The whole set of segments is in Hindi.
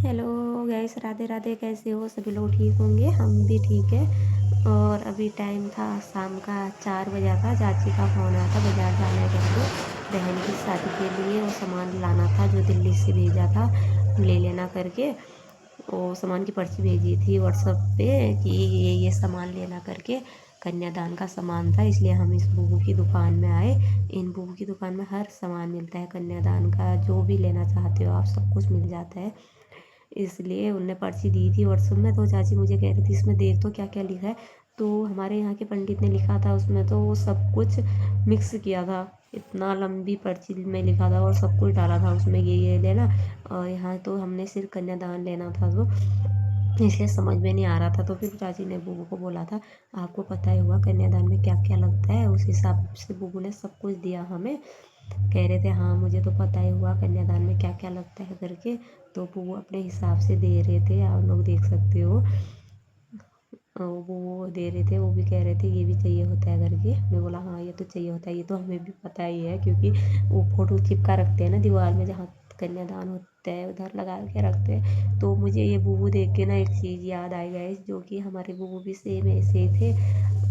Hello guys, Radhe Radhe. कैसे हो सभी लोग? ठीक होंगे, हम भी ठीक है। और अभी टाइम था शाम का 4 बजा था। चाची का फ़ोन आया था बाज़ार जाने के लिए, बहन की शादी के लिए। वो सामान लाना था जो दिल्ली से भेजा था, ले लेना करके। वो सामान की पर्ची भेजी थी व्हाट्सएप पे कि ये सामान लेना करके। कन्यादान का सामान था, इसलिए हम इस बुबू की दुकान में आए। इन बुबू की दुकान में हर सामान मिलता है कन्यादान का, जो भी लेना चाहते हो आप सब कुछ मिल जाता है। इसलिए उनने पर्ची दी थी व्हाट्सएप में। तो चाची मुझे कह रही थी इसमें देख तो क्या क्या लिखा है। तो हमारे यहाँ के पंडित ने लिखा था उसमें, तो वो सब कुछ मिक्स किया था। इतना लंबी पर्ची में लिखा था और सब कुछ डाला था उसमें, ये लेना। और यहाँ तो हमने सिर्फ कन्यादान लेना था, तो इसलिए समझ में नहीं आ रहा था। तो फिर चाची ने बुबू को बोला था, आपको पता ही हुआ कन्यादान में क्या क्या लगता है। उस हिसाब से बुबू ने सब कुछ दिया हमें। कह रहे थे हाँ मुझे तो पता ही हुआ कन्यादान में क्या क्या लगता है करके। तो वो अपने हिसाब से दे रहे थे, आप लोग देख सकते हो। वो दे रहे थे, वो भी कह रहे थे ये भी चाहिए होता है करके। मैं बोला हाँ ये तो चाहिए होता है, ये तो हमें भी पता ही है, क्योंकि वो फ़ोटो चिपका रखते हैं ना दीवार में, जहाँ कन्यादान होता है उधर लगा के रखते हैं। तो मुझे ये बुबू देख के ना एक चीज़ याद आई गाइस, जो कि हमारे बुबू भी सेम ऐसे ही थे।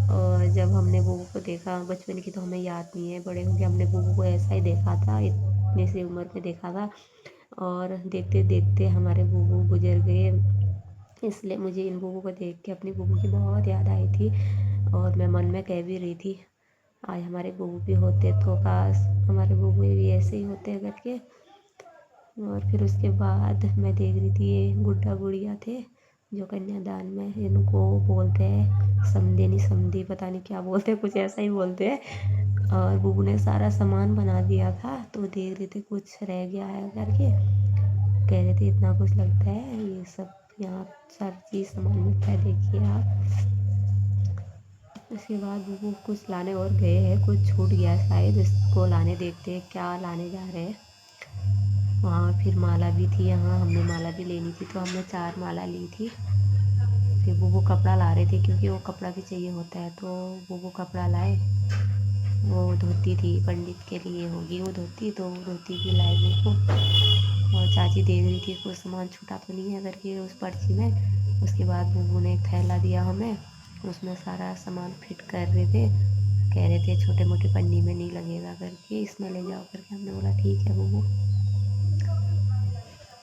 और जब हमने बुबू को देखा बचपन की, तो हमें याद नहीं है, बड़े होके हमने बुबू को ऐसा ही देखा था, इतने सी उम्र में देखा था। और देखते देखते हमारे बुबू गुजर गए। इसलिए मुझे इन बुबू को देख के अपनी बुबू की बहुत याद आई थी। और मैं मन में कह भी रही थी, आज हमारे बुबू भी होते तो काश हमारे बुबू भी ऐसे ही होते करके। और फिर उसके बाद मैं देख रही थी ये गुड्डा गुड़िया थे, जो कन्यादान में, इनको बोलते हैं समधे नहीं समधी, पता नहीं क्या बोलते हैं, कुछ ऐसा ही बोलते हैं। और बुबू ने सारा सामान बना दिया था, तो देख रहे थे कुछ रह गया है करके। कह रहे थे इतना कुछ लगता है, ये सब यहाँ सब चीज़ सामान मिलता है, देखिए आप। उसके बाद बुबू कुछ लाने और गए हैं, कुछ छूट गया है शायद, इसको लाने देखते हैं क्या लाने जा रहे हैं। वहाँ फिर माला भी थी, यहाँ हमने माला भी लेनी थी, तो हमने 4 माला ली थी। फिर बुबू कपड़ा ला रहे थे, क्योंकि वो कपड़ा भी चाहिए होता है, तो बुबू कपड़ा लाए। वो धोती थी, पंडित के लिए होगी वो धोती, तो वो धोती भी लाए बुबू। और चाची देख रही थी कोई सामान छूटा तो नहीं है करके उस पर्ची में। उसके बाद बुबू ने एक थैला दिया हमें, उसमें सारा सामान फिट कर रहे थे। कह रहे थे छोटे मोटे पन्नी में नहीं लगेगा करके, इसमें ले जाओ करके। हमने बोला ठीक है बुबू।